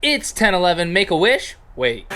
It's 10:11. Make a wish. Wait.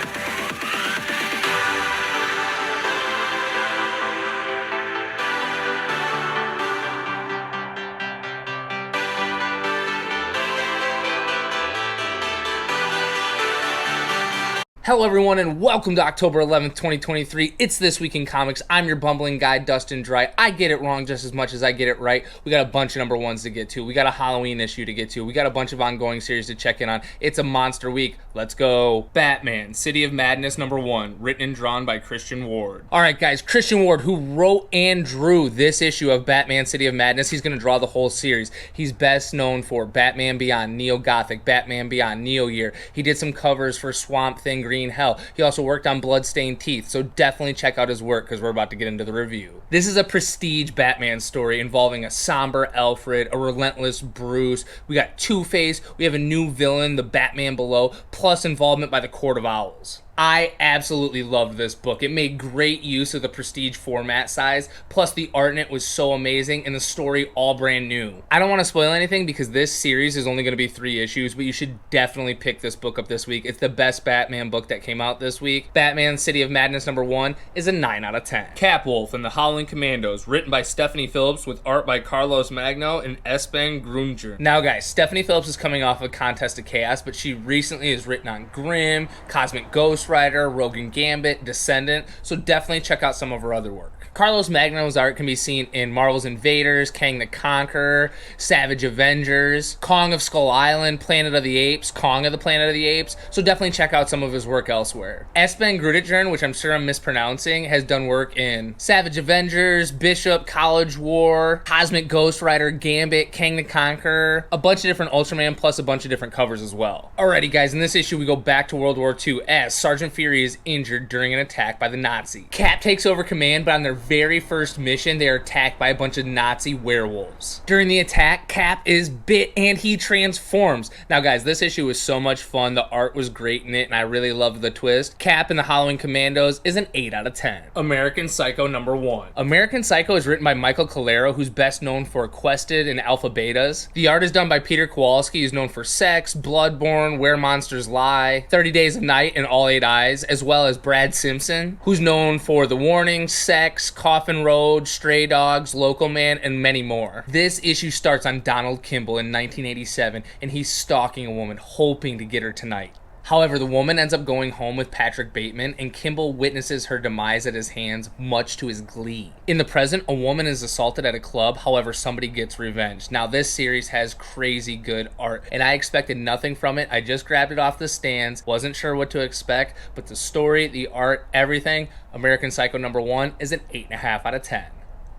Hello everyone and welcome to October 11th, 2023. It's This Week in Comics. I'm your bumbling guy, Dustin Dry. I get it wrong just as much as I get it right. We got a bunch of number ones to get to. We got a Halloween issue to get to. We got a bunch of ongoing series to check in on. It's a monster week. Let's go. Batman, City of Madness number 1, written and drawn by Christian Ward. Alright guys, Christian Ward, who wrote and drew this issue of Batman, City of Madness, he's going to draw the whole series. He's best known for Batman Beyond, Neo-Gothic, Batman Beyond, Neo-Year. He did some covers for Swamp Thing, Green Hell. He also worked on Bloodstained Teeth, so definitely check out his work because we're about to get into the review. This is a prestige Batman story involving a somber Alfred, a relentless Bruce. We got Two-Face, we have a new villain, the Batman Below, plus involvement by the Court of Owls. I absolutely loved this book. It made great use of the prestige format size, plus the art in it was so amazing and the story all brand new. I don't want to spoil anything because this series is only going to be 3 issues, but you should definitely pick this book up this week. It's the best Batman book that came out this week. Batman City of Madness number 1 is a 9 out of 10. Capwolf and the Howling Commandos, written by Stephanie Phillips with art by Carlos Magno and Espen Grunger. Now guys, Stephanie Phillips is coming off of Contest of Chaos, but she recently has written on Grimm, Cosmic Ghost Rider, Rogan Gambit, Descendant, so definitely check out some of her other work. Carlos Magno's art can be seen in Marvel's Invaders, Kang the Conqueror, Savage Avengers, Kong of Skull Island, Planet of the Apes, Kong of the Planet of the Apes, so definitely check out some of his work elsewhere. Espen Gruditjern, which I'm sure I'm mispronouncing, has done work in Savage Avengers, Bishop, College War, Cosmic Ghost Rider, Gambit, Kang the Conqueror, a bunch of different Ultraman, plus a bunch of different covers as well. Alrighty guys, in this issue we go back to World War II as Sergeant Fury is injured during an attack by the Nazis. Cap takes over command, but on their very first mission, they are attacked by a bunch of Nazi werewolves. During the attack, Cap is bit and he transforms. Now guys, this issue was so much fun. The art was great in it and I really loved the twist. Cap and the Howling Commandos is an 8 out of 10. American Psycho number 1. American Psycho is written by Michael Calero, who's best known for Quested and Alpha Betas. The art is done by Peter Kowalski, who's known for Sex, Bloodborne, Where Monsters Lie, 30 Days of Night, and All 8 Eyes, as well as Brad Simpson, who's known for The Warning, Sex, Coffin Road, Stray Dogs, Local Man, and many more. This issue starts on Donald Kimball in 1987, and he's stalking a woman, hoping to get her tonight. However, the woman ends up going home with Patrick Bateman, and Kimball witnesses her demise at his hands, much to his glee. In the present, a woman is assaulted at a club, however, somebody gets revenge. Now, this series has crazy good art, and I expected nothing from it. I just grabbed it off the stands, wasn't sure what to expect, but the story, the art, everything, American Psycho number 1 is an 8.5 out of 10.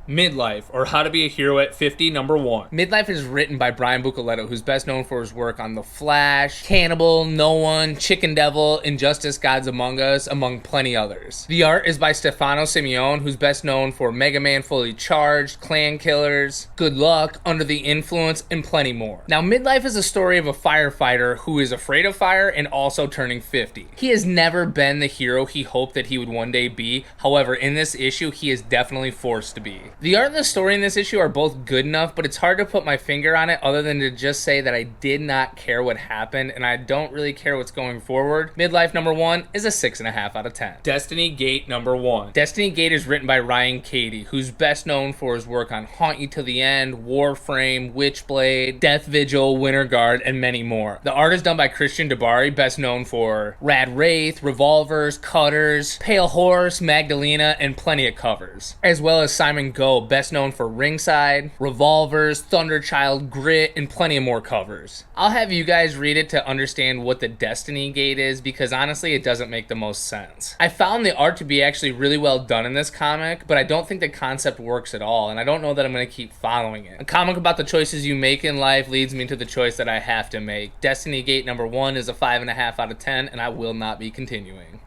Midlife, or How to Be a Hero at 50, number 1. Midlife is written by Brian Buccellato, who's best known for his work on The Flash, Cannibal, No One, Chicken Devil, Injustice Gods Among Us, among plenty others. The art is by Stefano Simeone, who's best known for Mega Man Fully Charged, Clan Killers, Good Luck, Under the Influence, and plenty more. Now, Midlife is a story of a firefighter who is afraid of fire and also turning 50. He has never been the hero he hoped that he would one day be. However, in this issue, he is definitely forced to be. The art and the story in this issue are both good enough, but it's hard to put my finger on it other than to just say that I did not care what happened, and I don't really care what's going forward. Midlife number 1 is a 6.5 out of 10. Destiny Gate number 1. Destiny Gate is written by Ryan Cady, who's best known for his work on Haunt You Till the End, Warframe, Witchblade, Death Vigil, Winter Guard, and many more. The art is done by Christian Dabari, best known for Rad Wraith, Revolvers, Cutters, Pale Horse, Magdalena, and plenty of covers, as well as Simon Go, best known for Ringside, Revolvers, Thunderchild, Grit, and plenty of more covers. I'll have you guys read it to understand what the Destiny Gate is because honestly it doesn't make the most sense. I found the art to be actually really well done in this comic, but I don't think the concept works at all, and I don't know that I'm going to keep following it. A comic about the choices you make in life leads me to the choice that I have to make. Destiny Gate number 1 is a 5.5 out of 10, and I will not be continuing.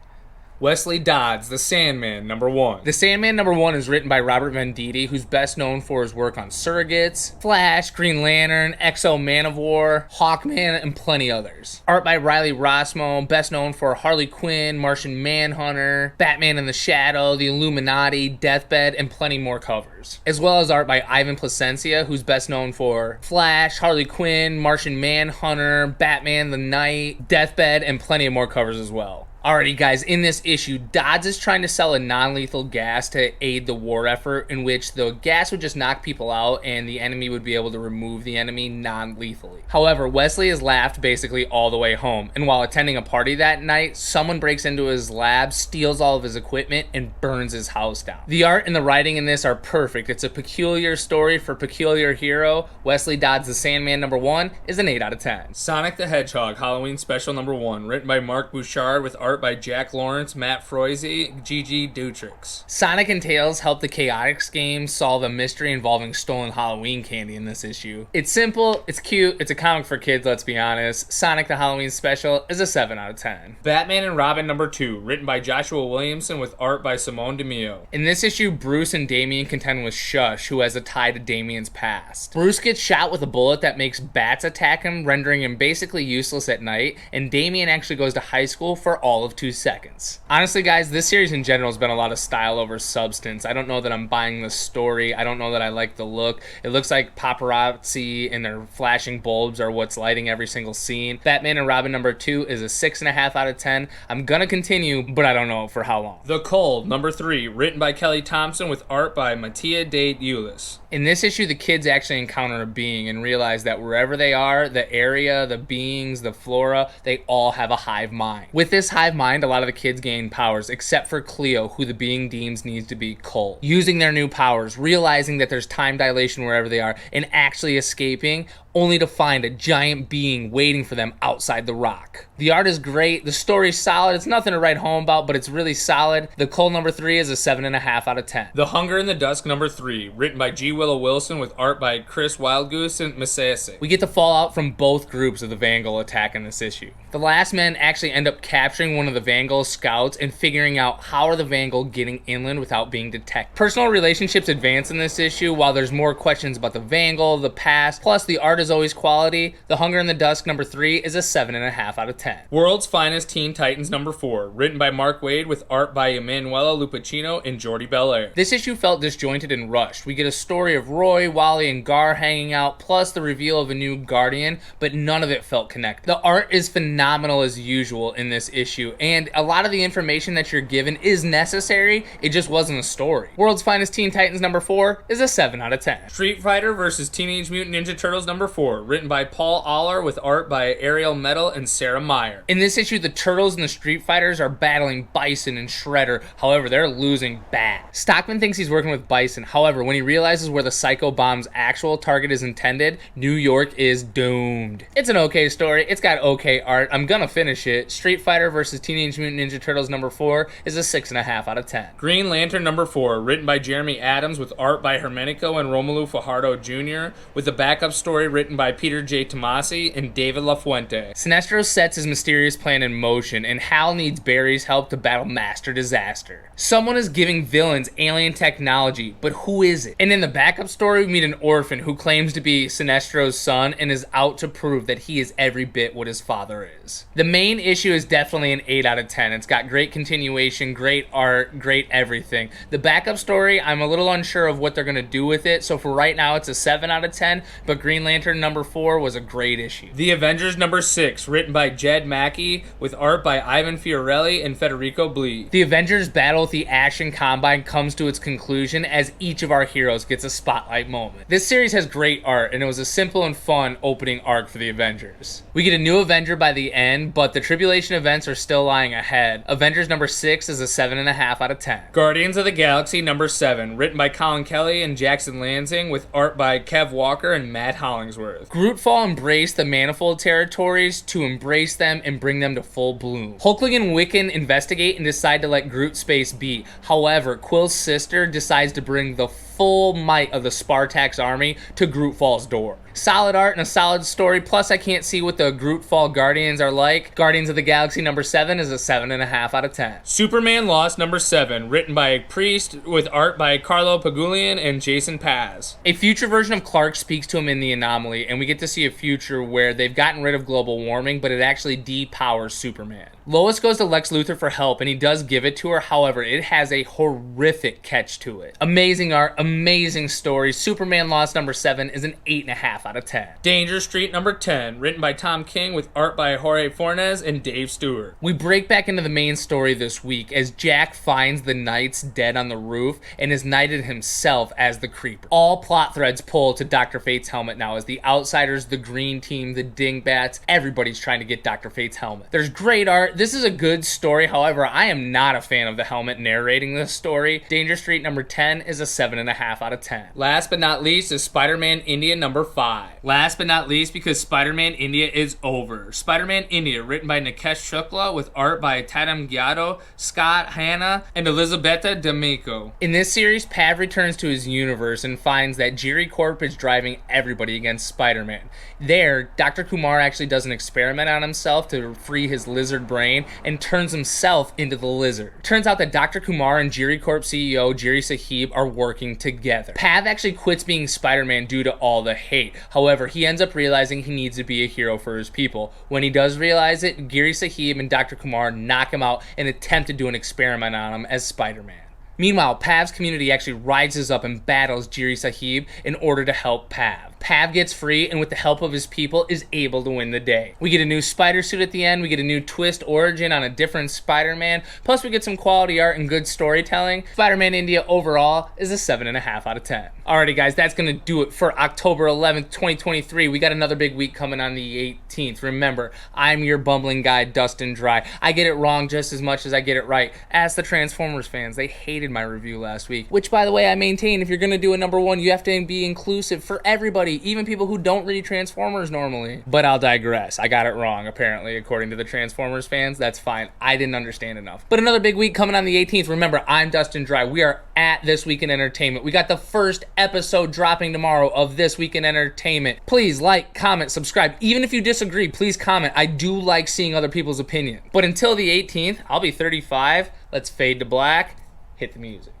Wesley Dodds, The Sandman, number 1. The Sandman, number 1 is written by Robert Venditti, who's best known for his work on Surrogates, Flash, Green Lantern, X-O Manowar, Hawkman, and plenty others. Art by Riley Rossmo, best known for Harley Quinn, Martian Manhunter, Batman in the Shadow, The Illuminati, Deathbed, and plenty more covers. As well as art by Ivan Placencia, who's best known for Flash, Harley Quinn, Martian Manhunter, Batman the Knight, Deathbed, and plenty of more covers as well. Alrighty guys, in this issue, Dodds is trying to sell a non-lethal gas to aid the war effort, in which the gas would just knock people out and the enemy would be able to remove the enemy non-lethally. However, Wesley is laughed basically all the way home, and while attending a party that night, someone breaks into his lab, steals all of his equipment, and burns his house down. The art and the writing in this are perfect. It's a peculiar story for a peculiar hero. Wesley Dodds' The Sandman number 1 is an 8 out of 10. Sonic the Hedgehog Halloween Special number 1, written by Mark Bouchard with art by Jack Lawrence, Matt Froese, Gigi Dutrix. Sonic and Tails help the Chaotix game solve a mystery involving stolen Halloween candy in this issue. It's simple, it's cute, it's a comic for kids, let's be honest. Sonic the Halloween Special is a 7 out of 10. Batman and Robin number 2, written by Joshua Williamson with art by Simone DeMeo. In this issue, Bruce and Damian contend with Shush, who has a tie to Damian's past. Bruce gets shot with a bullet that makes bats attack him, rendering him basically useless at night, and Damian actually goes to high school for all of 2 seconds. Honestly guys, this series in general has been a lot of style over substance. I don't know that I'm buying the story. I don't know that I like the look. It looks like paparazzi and their flashing bulbs are what's lighting every single scene. Batman and Robin number 2 is a 6.5 out of 10. I'm gonna continue, but I don't know for how long. The Cold number 3, written by Kelly Thompson with art by Mattia de Eulis. In this issue, the kids actually encounter a being and realize that wherever they are, the area, the beings, the flora, they all have a hive mind. With this hive mind, a lot of the kids gain powers, except for Cleo, who the being deems needs to be cold. Using their new powers, realizing that there's time dilation wherever they are, and actually escaping, only to find a giant being waiting for them outside the rock. The art is great, the story's solid, it's nothing to write home about, but it's really solid. The Cold number 3 is a 7.5 out of 10. The Hunger in the Dusk number 3, written by G. Willow Wilson with art by Chris Wildgoose and Masacic. We get the fallout from both groups of the Vangal attack in this issue. The last men actually end up capturing one of the Vangal scouts and figuring out how are the Vangal getting inland without being detected. Personal relationships advance in this issue, while there's more questions about the Vangal, the past, plus the art is always quality. The Hunger in the Dusk number 3 is a 7.5 out of 10. World's Finest Teen Titans number 4, written by Mark Waid with art by Emanuela Lupacchino and Jordi Belair. This issue felt disjointed and rushed. We get a story of Roy, Wally, and Gar hanging out, plus the reveal of a new Guardian, but none of it felt connected. The art is phenomenal as usual in this issue, and a lot of the information that you're given is necessary, it just wasn't a story. World's Finest Teen Titans number 4 is a 7 out of 10. Street Fighter vs. Teenage Mutant Ninja Turtles number 4, written by Paul Aller with art by Ariel Metal and Sarah Meyer. In this issue, the Turtles and the Street Fighters are battling Bison and Shredder, however, they're losing bad. Stockman thinks he's working with Bison, however, when he realizes where the Psycho Bomb's actual target is intended, New York is doomed. It's an okay story, it's got okay art, I'm gonna finish it. Street Fighter vs. Teenage Mutant Ninja Turtles number 4 is a 6.5 out of 10. Green Lantern number 4, written by Jeremy Adams with art by Hermenico and Romelu Fajardo Jr., with a backup story written by Peter J. Tomasi and David LaFuente. Sinestro sets his mysterious plan in motion, and Hal needs Barry's help to battle Master Disaster. Someone is giving villains alien technology, but who is it? And in the backup story, we meet an orphan who claims to be Sinestro's son and is out to prove that he is every bit what his father is. The main issue is definitely an 8 out of 10. It's got great continuation, great art, great everything. The backup story, I'm a little unsure of what they're going to do with it, so for right now it's a 7 out of 10, but Green Lantern number 4 was a great issue. The Avengers number 6, written by Jed Mackey with art by Ivan Fiorelli and Federico Blee. The Avengers battle with the Action Combine comes to its conclusion as each of our heroes gets a spotlight moment. This series has great art, and it was a simple and fun opening arc for the Avengers. We get a new Avenger by the end, but the Tribulation events are still lying ahead. Avengers number 6 is a 7.5 out of 10. Guardians of the Galaxy number 7, written by Colin Kelly and Jackson Lansing with art by Kev Walker and Matt Hollingsworth. Grootfall embraced the Manifold territories to embrace them and bring them to full bloom. Hulkling and Wiccan investigate and decide to let Groot space be. However, Quill's sister decides to bring the full might of the Spartax army to Groot Fall's door. Solid art and a solid story, plus I can't see what the Groot Fall Guardians are like. Guardians of the Galaxy number 7 is a 7.5 out of 10. Superman Lost number 7, written by Priest with art by Carlo Pagulian and Jason Paz. A future version of Clark speaks to him in The Anomaly, and we get to see a future where they've gotten rid of global warming, but it actually depowers Superman. Lois goes to Lex Luthor for help, and he does give it to her. However, it has a horrific catch to it. Amazing art, amazing story. Superman Lost number 7 is an 8.5 out of 10. Danger Street number 10, written by Tom King with art by Jorge Fornes and Dave Stewart. We break back into the main story this week as Jack finds the Knights dead on the roof and is knighted himself as the Creeper. All plot threads pull to Dr. Fate's helmet now as the Outsiders, the Green Team, the Dingbats, everybody's trying to get Dr. Fate's helmet. There's great art. This is a good story. However, I am not a fan of the helmet narrating this story. Danger Street number 10 is a 7.5 out of 10. Last but not least is Spider-Man India number 5. Last but not least, because Spider-Man India is over. Spider-Man India, written by Nikesh Shukla with art by Tatum Gyado, Scott Hanna, and Elisabetta D'Amico. In this series, Pav returns to his universe and finds that Jiri Corp is driving everybody against Spider-Man. There, Dr. Kumar actually does an experiment on himself to free his lizard brain and turns himself into the lizard. Turns out that Dr. Kumar and Jiri Corp CEO Jiri Sahib are working together. Pav actually quits being Spider-Man due to all the hate. However, he ends up realizing he needs to be a hero for his people. When he does realize it, Jiri Sahib and Dr. Kumar knock him out and attempt to do an experiment on him as Spider-Man. Meanwhile, Pav's community actually rises up and battles Jiri Sahib in order to help Pav. Pav gets free and with the help of his people is able to win the day. We get a new spider suit at the end, we get a new twist origin on a different Spider-Man, plus we get some quality art and good storytelling. Spider-Man India overall is a 7.5 out of 10. Alrighty guys, that's going to do it for October 11th, 2023. We got another big week coming on the 18th. Remember, I'm your bumbling guy, Dustin Dry. I get it wrong just as much as I get it right. Ask the Transformers fans. They hated my review last week, which by the way, I maintain if you're going to do a number 1, you have to be inclusive for everybody, even people who don't read Transformers normally. But I'll digress. I got it wrong, apparently, according to the Transformers fans. That's fine. I didn't understand enough. But another big week coming on the 18th. Remember, I'm Dustin Dry. We are at This Week in Entertainment. We got the first episode dropping tomorrow of This Week in Entertainment. Please like, comment, subscribe. Even if you disagree, please comment. I do like seeing other people's opinion. But until the 18th, I'll be 35. Let's fade to black. Hit the music.